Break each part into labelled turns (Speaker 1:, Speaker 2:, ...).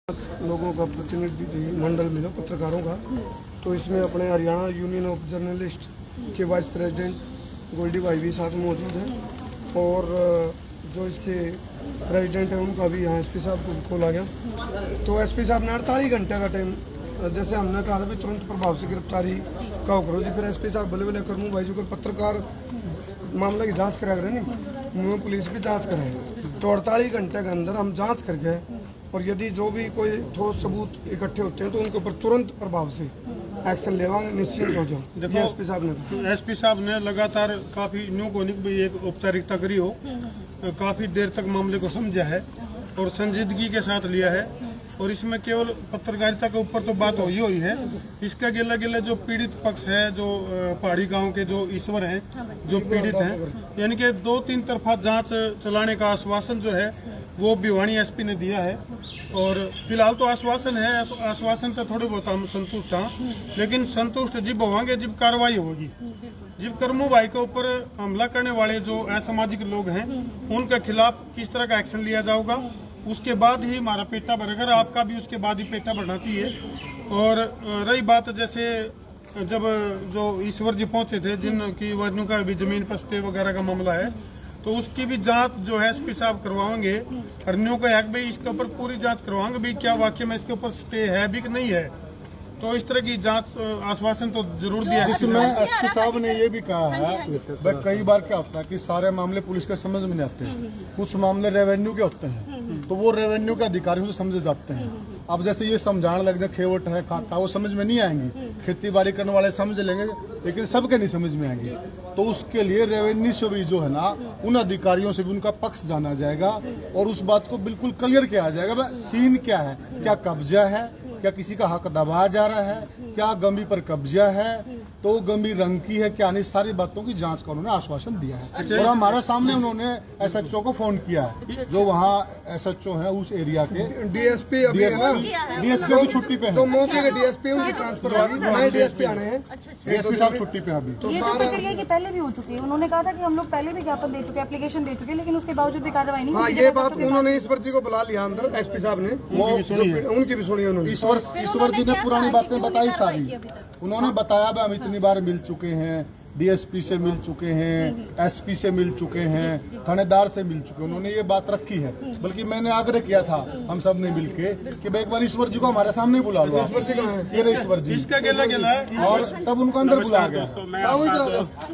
Speaker 1: लोगों का प्रतिनिधि मंडल मिला पत्रकारों का, तो इसमें अपने हरियाणा यूनियन ऑफ जर्नलिस्ट के वाइस प्रेसिडेंट गोल्डी भाई भी साथ मौजूद हैं और जो इसके प्रेसिडेंट हैं उनका भी यहाँ एसपी साहब को खोला गया। तो एसपी साहब ने 48 घंटे का टाइम, जैसे हमने कहा था भी तुरंत प्रभाव से गिरफ्तारी का करो जी, फिर एसपी साहब बोले करमू भाई जो पत्रकार मामले की जांच करा करें नहीं, पुलिस भी जांच करे, तो 48 घंटे के अंदर हम जांच कर गए और यदि जो भी कोई ठोस सबूत इकट्ठे होते हैं तो उनके ऊपर तुरंत प्रभाव से एक्शन लेवांगे, निश्चित हो जाओ। देखो
Speaker 2: एसपी साहब ने लगातार काफी न्यू कोनिक भी एक औपचारिकता करी हो, काफी देर तक मामले को समझा है और संजीदगी के साथ लिया है और इसमें केवल पत्रकारिता के ऊपर तो बात हुई है, इसका गिला गिला जो पीड़ित पक्ष है, जो पहाड़ी गांव के जो ईश्वर हैं, जो पीड़ित हैं, यानी कि 2-3 तरफा जांच चलाने का आश्वासन जो है वो भिवानी एसपी ने दिया है और फिलहाल तो आश्वासन है, आश्वासन तो थोड़े बहुत हम संतुष्ट हैं, लेकिन संतुष्ट जब होंगे जब कार्रवाई होगी, जब करमू भाई के ऊपर हमला करने वाले जो असामाजिक लोग हैं उनके खिलाफ किस तरह का एक्शन लिया जाएगा, उसके बाद ही हमारा पेटा भरेगा। आपका भी उसके बाद ही पेटा भरना चाहिए। और रही बात जैसे जब जो ईश्वर जी पहुंचे थे जिनकी वजनों का भी जमीन पर स्टे वगैरह का मामला है, तो उसकी भी जांच जो है एसपी साहब करवाएंगे। हरनियों का हक भी इसके ऊपर पूरी जांच करवाएंगे भी क्या वाकई में इसके ऊपर स्टे है भी कि नहीं है, तो इस तरह की जांच आश्वासन तो जरूर दिया है।
Speaker 3: जिसमें एसपी साहब ने ये भी कहा है, कई बार क्या होता है कि सारे मामले पुलिस के समझ में नहीं आते हैं, कुछ मामले रेवेन्यू के होते हैं तो वो रेवेन्यू के अधिकारियों से समझे जाते हैं। अब जैसे ये समझाने लग जाए खेवट है खाता, वो समझ में नहीं आएंगी, खेती बाड़ी करने वाले समझ लेंगे लेकिन सबके नहीं समझ में आएंगे, तो उसके लिए रेवेन्यू से भी जो है ना उन अधिकारियों से भी उनका पक्ष जाना जाएगा और उस बात को बिल्कुल क्लियर किया जाएगा सीन क्या है, क्या कब्जा है, क्या किसी का हक दबाया जा रहा है, क्या गंभी पर कब्जा है, तो गंभीर रंग की है क्या नहीं, सारी बातों की जांच का उन्होंने आश्वासन दिया है। और हमारे सामने उन्होंने एसएचओ को फोन किया है, जो वहाँ एसएचओ है उस एरिया के,
Speaker 1: डीएसपी
Speaker 3: भी छुट्टी पे है,
Speaker 1: तो मौके के डीएसपी उनकी ट्रांसफर होगी, नए डीएसपी आने हैं,
Speaker 3: डीएसपी साहब छुट्टी पे अभी।
Speaker 4: तो ये जो प्रक्रिया की पहले भी हो चुकी है, उन्होंने कहा था कि हम लोग पहले भी ज्ञापन दे चुके, एप्लीकेशन दे चुके, लेकिन उसके बावजूद भी कार्रवाई नहीं।
Speaker 1: हाँ, ये बात उन्होंने ईश्वर जी को बुला लिया अंदर, एसपी साहब ने उनकी भी सुनी उन्होंने।
Speaker 3: ईश्वर जी ने पुरानी बातें बताई सारी, उन्होंने बताया हम इतनी बार मिल चुके हैं, डीएसपी से मिल चुके हैं, एसपी से मिल चुके हैं, थानेदार से मिल चुके हैं, उन्होंने ये बात रखी है। बल्कि मैंने आग्रह किया था हम सब ने मिलके कि भाई एक बार ईश्वर जी को हमारे सामने बुला लो। ईश्वर जी कहाँ है? ये ईश्वर जी,
Speaker 2: इसका गिला गिला है
Speaker 3: और तब उनको अंदर बुलाया गया।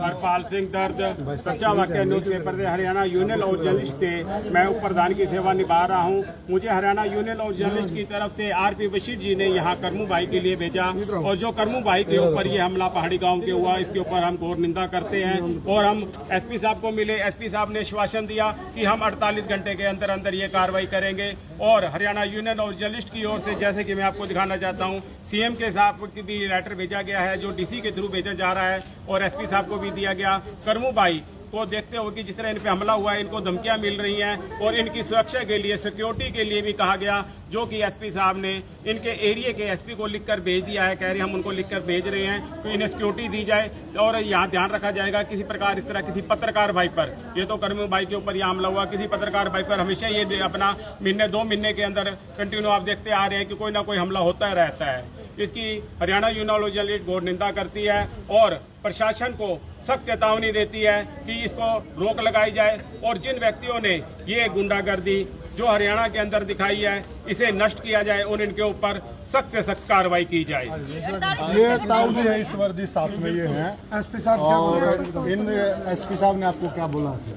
Speaker 5: हरपाल सिंह दर्द सच्चा वाक्य न्यूज़पेपर से हरियाणा यूनियन ऑफ जर्नलिस्ट से मैं उप प्रधान की सेवा निभा रहा हूँ। मुझे हरियाणा यूनियन ऑफ जर्नलिस्ट की तरफ से आरपी बशीर जी ने यहाँ करमू भाई के लिए भेजा और जो करमू भाई के ऊपर ये हमला पहाड़ी गाँव के हुआ, इसके ऊपर हम घोर निंदा करते हैं। और हम एसपी साहब को मिले, एसपी साहब ने आश्वासन दिया कि हम 48 घंटे के अंदर अंदर ये कार्रवाई करेंगे। और हरियाणा यूनियन ऑफ जर्नलिस्ट की ओर से जैसे कि मैं आपको दिखाना चाहता हूँ, सीएम के साहब की भी लेटर भेजा गया है जो डीसी के थ्रू भेजा जा रहा है और एसपी साहब को भी दिया गया। करमू भाई को देखते हो कि जिस तरह इन पे हमला हुआ है, इनको धमकियां मिल रही हैं और इनकी सुरक्षा के लिए, सिक्योरिटी के लिए भी कहा गया, जो कि एसपी साहब ने इनके एरिया के एसपी को लिखकर भेज दिया है। कह रहे हम उनको लिखकर भेज रहे हैं तो इन्हें सिक्योरिटी दी जाए और यहाँ ध्यान रखा जाएगा किसी प्रकार इस तरह किसी पत्रकार भाई पर, ये तो करमू भाई के ऊपर यह हमला हुआ, किसी पत्रकार भाई पर हमेशा ये अपना महीने 2 महीने के अंदर कंटिन्यू आप देखते आ रहे हैं कि कोई ना कोई हमला होता रहता है। इसकी हरियाणा यूनियन ऑफ जर्नलिस्ट घोर निंदा करती है और प्रशासन को सख्त चेतावनी देती है कि इसको रोक लगाई जाए और जिन व्यक्तियों ने ये गुंडागर्दी जो हरियाणा के अंदर दिखाई है इसे नष्ट किया जाए और इनके ऊपर सख्त से सख्त कार्रवाई की जाए।
Speaker 3: ये ताऊ जी है, ईश्वर जी साथ में ये हैं एसपी साहब, और इन एसपी साहब ने आपको क्या बोला था?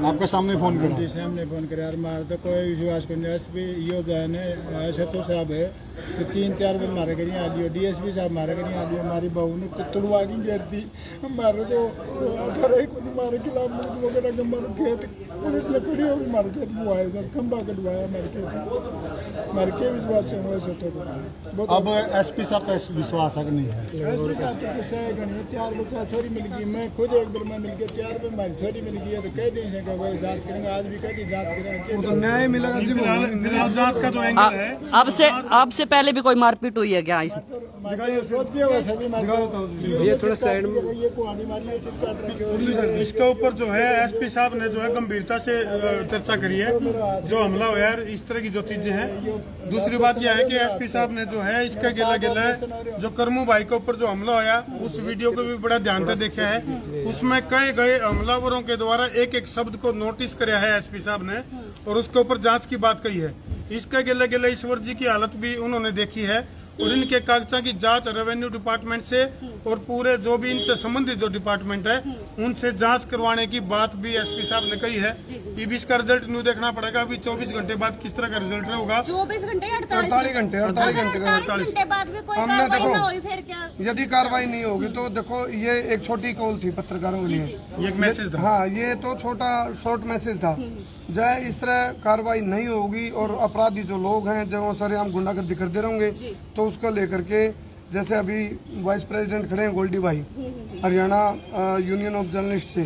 Speaker 3: आपके सामने फोन किया,
Speaker 6: सामने फोन कर यार मार तो कोई विश्वास करने एसपी यो जाने सतो साहब है तो 3-4 बार मारे करिए आलियो, डीएसपी साहब मारे करिए आलियो, हमारी बहू ने कुतड़वा की गिरती मारे तो अगर एक को मारे खिलाफ वगैरह मारो खेत पुलिस ने खड़ी होगी मार खेत बुआए सर खंबा कटवाया मार के विश्वास से हुए सतो।
Speaker 3: अब एसपी साहब का विश्वास है नहीं है?
Speaker 6: एसपी साहब तो सही गणी 4 बच्चा छोरी मिल गई, मैं खुद एक बार में मिल गया 4 बार हमारी छोरी मिल गई है तो कह दें कि वो जांच करेंगे, आज भी कह दी जांच करेंगे, न्याय मिलेगा जी।
Speaker 2: फिलहाल जांच का जो एंगल है,
Speaker 7: आपसे पहले भी कोई मारपीट हुई है क्या?
Speaker 2: इसके ऊपर जो है एसपी साहब ने जो है गंभीरता से चर्चा करी है, जो हमला हुआ है इस तरह की जो चीजें हैं। दूसरी बात यह है कि एसपी साहब ने जो है इसका गिला जो करमू भाई के ऊपर जो हमला हुआ उस वीडियो को भी बड़ा ध्यान से देखा है। उसमें कई गए हमलावरों के द्वारा एक एक शब्द को नोटिस कराया है एसपी साहब ने और उसके ऊपर जांच की बात कही है। इसके गिले ईश्वर जी की हालत भी उन्होंने देखी है और इनके कागजात की जांच रेवेन्यू डिपार्टमेंट से और पूरे जो भी इनसे संबंधित जो डिपार्टमेंट है उनसे जांच करवाने की बात भी एसपी साहब ने कही है। अब इसका रिजल्ट न्यू देखना पड़ेगा। अभी 24 घंटे बाद किस तरह का रिजल्ट होगा।
Speaker 8: 24 घंटे
Speaker 1: 48 घंटे
Speaker 8: बाद भी कोई
Speaker 1: हमने
Speaker 8: कार्रवाई ना हुई फिर क्या?
Speaker 1: यदि कार्रवाई नहीं होगी तो देखो ये एक छोटी कॉल थी पत्रकारों के लिए,
Speaker 2: ये एक मैसेज था।
Speaker 1: हाँ, ये तो छोटा शॉर्ट मैसेज था। जय इस तरह कार्रवाई नहीं होगी और अपराधी जो लोग हैं जो सरेआम गुंडागर्दी करते रहेंगे तो उसको लेकर के जैसे अभी वाइस प्रेसिडेंट खड़े हैं गोल्डी भाई हरियाणा यूनियन ऑफ जर्नलिस्ट से,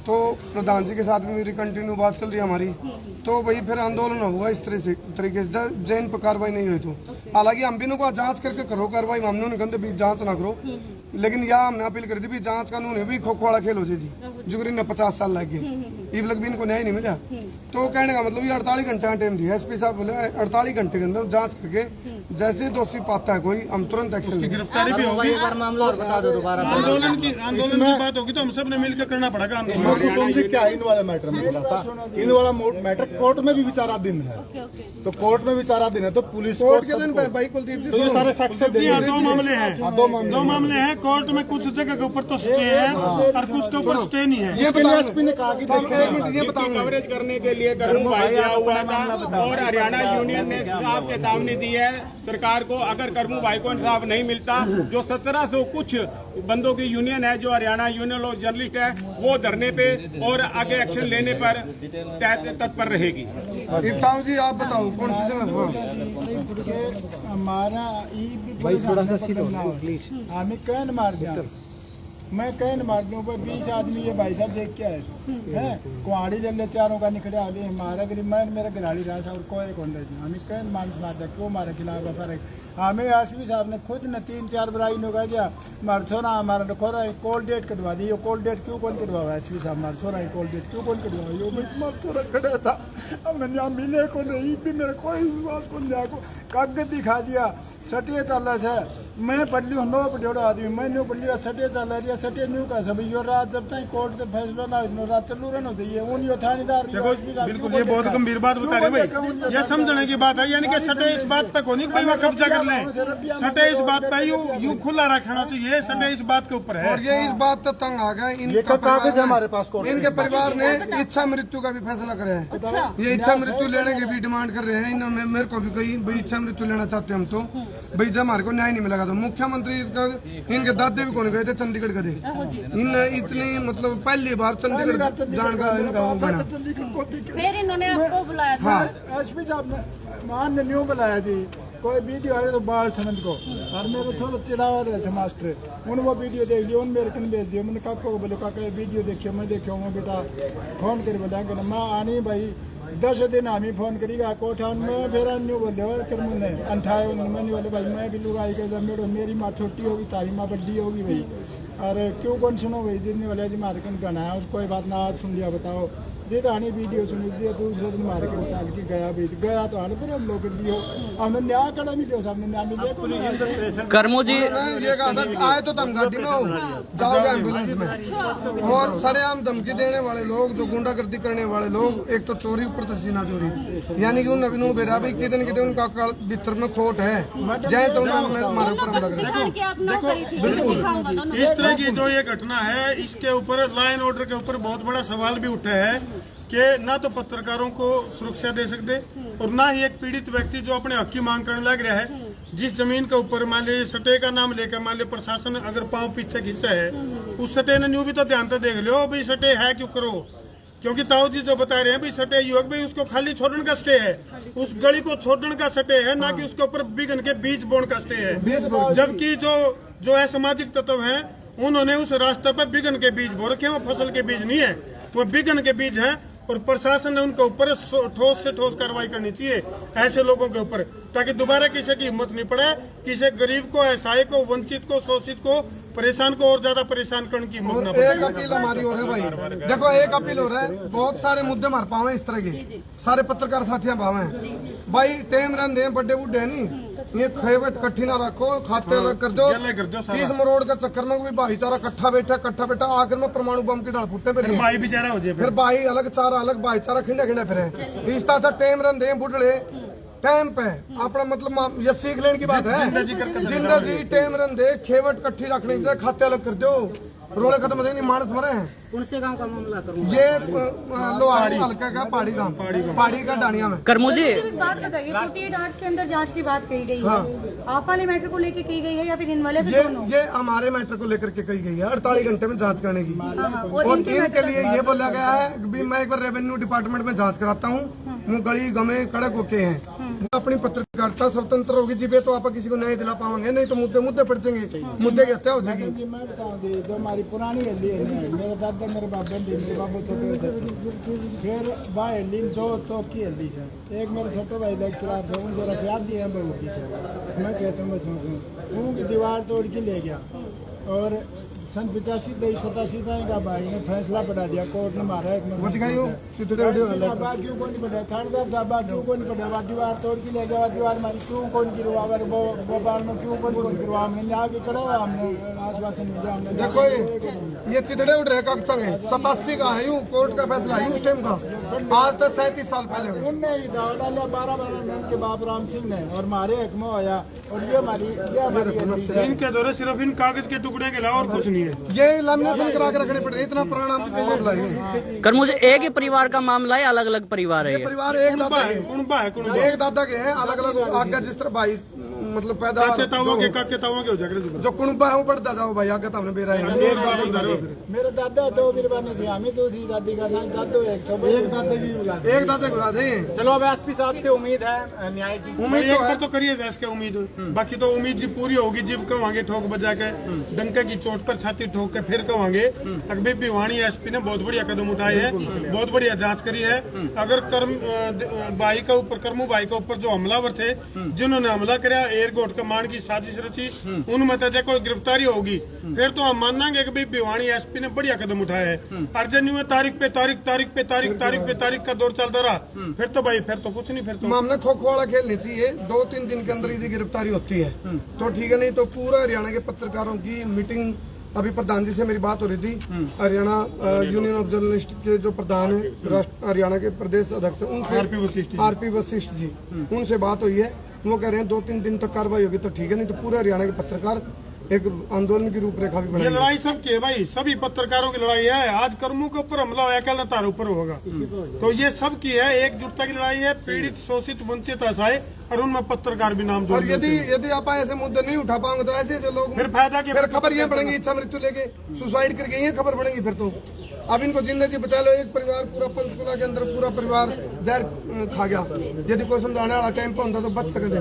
Speaker 1: तो प्रधान जी के साथ भी मेरी कंटिन्यू बात चल रही है हमारी, तो वही फिर आंदोलन होगा इस तरह से तरीके से जैन पर कार्रवाई नहीं हुई तो। हालांकि हम भी को जांच करके करो कार्रवाई, हमने नहीं कहते भी जांच ना करो, लेकिन यहाँ हमने अपील कर दी भी जांच कानून है भी खो-खो वाला खेल हो जाए जी। जुगरी ने 50 साल लग गए इब लग भी इनको न्याय नहीं मिला। तो कहने का मतलब ये 48 घंटे का टाइम दिया एसपी साहब बोले 48 घंटे के अंदर जांच करके जैसे दोषी पाता है कोई हम तुरंत एक्शन लेंगे।
Speaker 2: गिरफ्तारी भी होगी।
Speaker 6: मामला और बता दो दोबारा।
Speaker 2: आंदोलन की बात होगी तो हम सब ने मिलकर करना पड़ेगा
Speaker 3: इसमें कुछ समझे क्या इन वाला मैटर मिला था, इन वाला मैटर कोर्ट में भी विचाराधीन है। तो कोर्ट में विचाराधीन है तो पुलिस
Speaker 1: कोर्ट के दिन भाई कुलदीप जी
Speaker 3: तो ये सारे साक्ष्य देंगे।
Speaker 2: दो मामले हैं, दो मामले हैं। कोर्ट में कुछ जगह के ऊपर तो स्टे है और कुछ के ऊपर स्टे नहीं है।
Speaker 3: ये एसपी ने कहा कि
Speaker 5: कवरेज करने के लिए करमू भाई गया हुआ था और हरियाणा यूनियन ने साफ चेतावनी दी है सरकार को, अगर करमू भाई को इंसाफ नहीं मिलता, जो 1700 कुछ बंदों की यूनियन है जो हरियाणा यूनियन ऑफ जर्नलिस्ट है वो धरने पे और आगे एक्शन लेने पर तत्पर रहेगी।
Speaker 1: इफ्ताह जी आप बताओ कौन सी जगह
Speaker 6: हमारा थोड़ा सा प्लीज हमें कैन मार दिया, मैं कैन मार दूं पर 20 आदमी ये भाई साहब देख के आए हैं कुआड़ी जल्ले चारों का निकले आगे हमारा गरीब मैं मेरा गिराड़ी रहा था और कोई कौन रही हमें कैन मार दिया क्यों मारे खिलाफ फर्क हमें एसपी साहब ने खुद ने 3-4 बराई ने कहा क्या मार छोरा हमारा खोरा कोल डेट कटवा दी। कोल डेट क्यों कौन कटवा एसपी साहब मार छोरा कोल डेट क्यों कौन कटवा यो मार छोरा खड़ा था हमने यहाँ मिले को नहीं भी मेरा कोई विश्वास को नहीं को कागज दिखा दिया सटे ताला से मैं पढ़ ली 9 पढ़ो आदमी मैं न्यू पढ़ लिया सटे ताला रिया सटे न्यू का सब यो रात जब तक कोर्ट से फैसला ना इतना रात चलू रहना चाहिए उन यो थानेदार
Speaker 2: बिल्कुल ये बहुत गंभीर बात बता रहे भाई, ये समझने की बात है। यानी कि सटे इस बात पे को नहीं भाई वो कब्जा कर ले, सटे इस बात पे यू खुला रखना चाहिए, सटे इस बात के ऊपर है।
Speaker 1: और ये इस बात तक तंग आ गए
Speaker 3: कागज हमारे पास
Speaker 1: इनके परिवार ने इच्छा मृत्यु का भी फैसला करे है। ये इच्छा मृत्यु लेने की भी डिमांड कर रहे हैं। इन्होंने मेरे को भी कही भाई इच्छा मृत्यु लेना चाहते हैं हम तो भाई जब हमारे को न्याय नहीं मिलेगा तो मुख्यमंत्री का इनके दादे भी कौन गए थे चंडीगढ़ गए इन इतनी मतलब पहली बार चंडीगढ़ जान का इनका
Speaker 8: फिर इन्होंने आपको बुलाया था।
Speaker 6: एसपी साहब ने मान ने न्यू बुलाया थी कोई वीडियो आ रही तो बाल समझ को और मेरे थोड़ा चिढ़ावा रहे थे मास्टर उन वो वीडियो देख लिया उन मेरे को भेज दिया मैंने काका को बोले काका वीडियो देखियो मैं देखियो मैं बेटा फोन कर बोला माँ आनी भाई 10 दिन हमें फोन करेगा कोठान में फिर अन्य बोले और कर मैंने अंठाए मैंने बोले भाई मैं भी लोग आई गए मेरी माँ छोटी होगी ताई माँ बड्डी होगी भाई और क्यों कौन सुनो भाई जितने वाले जी मारे कन गाना है कोई बात ना आज सुन लिया बताओ जी तो आनी वीडियो सुनी दिया दूसरे दिन मारे कन चाल के गया भाई गया तो आने फिर हम लोग दियो हमने न्याय कड़ा मिले सामने न्याय मिले
Speaker 7: करमू जी
Speaker 1: ये कहा था आए तो तुम गाड़ी में हो जाओगे एम्बुलेंस में और सरेआम धमकी देने वाले लोग जो गुंडागर्दी करने वाले लोग एक तो चोरी ऊपर तो सीना चोरी यानी कि उन अभिनव बेरा भी कितने उनका भीतर में खोट है जय तो हमारे ऊपर हम लग रहे
Speaker 2: देखो बिल्कुल इस तरह की जो ये घटना है इसके ऊपर लॉ एंड ऑर्डर के ऊपर बहुत बड़ा सवाल भी उठा है कि ना तो पत्रकारों को सुरक्षा दे सकते और ना ही एक पीड़ित व्यक्ति जो अपने हक की मांग करने लग रहा है जिस जमीन के ऊपर मान लीजिए सटे का नाम लेकर मान लीजिए प्रशासन अगर पांव पीछे खींचा है उस सटे ने न्यू भी तो ध्यान से देख लो भाई सटे है क्यों करो क्योंकि ताऊ जी जो बता रहे हैं भाई सटे युवक भाई उसको खाली छोड़ने का स्टे है उस गली को छोड़ने का सटे है ना कि उसके ऊपर बिगन के बीज बोने का स्टे है जबकि जो असामाजिक तत्व हैं उन्होंने उस रास्ते पर बिगन के बीज बो रखे हैं वो फसल के बीज नहीं है वो बिगन के बीज हैं और प्रशासन ने उनके ऊपर ठोस से ठोस कार्रवाई करनी चाहिए ऐसे लोगों के ऊपर, ताकि दोबारा किसी की हिम्मत नहीं पड़े, किसी गरीब को, असहाय को, वंचित को, शोषित को, परेशान को और ज्यादा परेशान करने की हिम्मत न पड़े।
Speaker 1: एक अपील हमारी हो रहा है भाई, देखो एक अपील हो रहा है, बहुत सारे मुद्दे हमारे पावे इस तरह के, सारे पत्रकार साथियां पावे हैं भाई, टेम रन दे बड्डे बुड्ढे है नहीं, ये खेवत कट्ठी ना रखो, खाते अलग कर दो, 30 मरोड़ का चक्कर में भी भाईचारा कट्ठा बैठा आखिर में परमाणु बम की डाल फुटने पे
Speaker 2: भाई बेचारा हो जाए,
Speaker 1: फिर भाई अलग चारा अलग भाईचारा खिंडे खिंडे फिर इस तरह से टेम रन दे बुढ़े टाइम पे अपना मतलब ये सीख लेने की बात है, जिंदगी टेम रन दे, खेवट कट्ठी रखने दे, खाते अलग कर दो, रोले खत्म हो जाएंगे, मानस मरे हैं।
Speaker 7: कौन गांव का मामला करूँ?
Speaker 1: ये लोहारू हल्का का पहाड़ी का डानिया में।
Speaker 7: करमू जी
Speaker 4: बात बताइए, 48 आवर्स के अंदर जांच की बात कही गई है,
Speaker 1: हाँ।
Speaker 4: आप वाले मैटर को लेकर की गई है या फिर इन वाले?
Speaker 1: ये हमारे मैटर को लेकर के कही गई है 48 घंटे में जांच करने की, और इनके लिए ये बोला गया है कि मैं एक बार रेवेन्यू डिपार्टमेंट में जांच कराता हूँ, वो गली गमे कड़क होके हैं, अपनी पत्रकारिता स्वतंत्र होगी जीवे तो आप किसी को न्याय दिला पाएंगे, नहीं तो मुद्दे पड़ जाएंगे, मुद्दे की हत्या हो जाएगी।
Speaker 6: मैं बताऊँ जो हमारी पुरानी हल्दी है, मेरे दादा मेरे बाबा मेरे बाबू छोटे थे, फिर भाई हल्दी दो चौक की हल्दी सर, एक मेरे छोटे भाई लेक्चरार थे, उन जरा याद दिया बहू की सर, मैं कहता हूँ बस उनकी दीवार तोड़ के ले गया, और सन 85-87 का भाई ने फैसला बढ़ा दिया, कोर्ट ने मारा एक क्यों को नहीं बढ़ाया, थानेदार साहब क्यों को नहीं बढ़ाया, दीवार तोड़ के ले गया, दीवार मारी क्यों कौन गिरवा, भोपाल में क्यों कौन गिरवा, हमने आगे खड़ा हुआ, हमने आश्वासन मिला, हमने
Speaker 1: देखो ये चितड़े उड़ रहे का संग है 87 का है, यूं कोर्ट का फैसला यूं टाइम का, आज तक 37 साल पहले
Speaker 6: उनने ही दावा डाला 12 के बाप राम सिंह ने, और मारे हक में आया, और ये हमारी
Speaker 2: इनके दौरे सिर्फ इन कागज के टुकड़े के अलावा और कुछ नहीं है,
Speaker 1: ये लामिनेशन करा के रखने पड़े, इतना पुराना मामला है।
Speaker 7: कर मुझे एक ही परिवार का मामला है, अलग अलग परिवार है?
Speaker 1: परिवार एक दादा एक दादा के हैं, अलग अलग आगे जिस तरह भाई मतलब पैदा जो कुणबा है वो बढ़ता जाओ भाई, आगे तो हमने बेरा है,
Speaker 6: मेरे दादा तो बिरबानी थी, हमें दूसरी दादी का नाम दादो एक
Speaker 1: दादा बुला दें।
Speaker 5: चलो अब एसपी साहब से उम्मीद है न्याय की,
Speaker 2: उम्मीद एक बार तो करिए इसके उम्मीद, बाकी तो उम्मीद जी पूरी होगी जब कहेंगे ठोक बजा के डंके की चोट पर छाती ठोक के फिर कहेंगे। अभी भिवानी एसपी ने बहुत बढ़िया कदम उठाए हैं, बहुत बढ़िया जांच करी है। अगर भाई का ऊपर करमू भाई के ऊपर जो हमलावर थे जिन्होंने हमला कराया, एयरपोर्ट कमांड की साजिश रची, उनमें तो कोई गिरफ्तारी होगी फिर तो हम मानेंगे कि भाई भिवानी एसपी ने बढ़िया कदम उठाया है। अर्जन में तारीख पे तारीख का दौर चलता रहा, फिर तो भाई फिर तो कुछ नहीं, फिर तो
Speaker 1: मामला खो खो वाला खेल नहीं चाहिए, 2-3 दिन के अंदर यदि गिरफ्तारी होती है तो ठीक है, नहीं तो पूरा हरियाणा के पत्रकारों की मीटिंग, अभी प्रधान जी से मेरी बात हो रही थी, हरियाणा यूनियन ऑफ जर्नलिस्ट के जो प्रधान है हरियाणा के प्रदेश अध्यक्ष उनसे आरपी वशिष्ठ जी, उनसे बात हुई है, वो कह रहे हैं 2-3 दिन तक कार्रवाई होगी तो ठीक है, नहीं तो पूरे हरियाणा के पत्रकार एक आंदोलन की रूपरेखा भी
Speaker 2: ये लड़ाई सबकी है भाई, सभी पत्रकारों की लड़ाई है। आज करमू के ऊपर हमला होया, कल तार ऊपर होगा, तो ये सबकी है, एकजुटता की लड़ाई है, पीड़ित शोषित वंचित असहाय और उनमें पत्रकार भी नाम जोड़।
Speaker 1: और यदि आप ऐसे मुद्दे नहीं उठा पाओगे तो ऐसे लोग
Speaker 2: फिर फायदा की
Speaker 1: फिर खबर ये पड़ेंगी, इच्छा मृत्यु लेके सुसाइड करके ये खबर पड़ेंगी फिर तो। अब इनको जिंदगी बचा लो, एक परिवार पूरा पंचकुला के अंदर पूरा परिवार जहर खा गया, यदि कोई समझाने वाला टाइम पे होता तो बच सकते।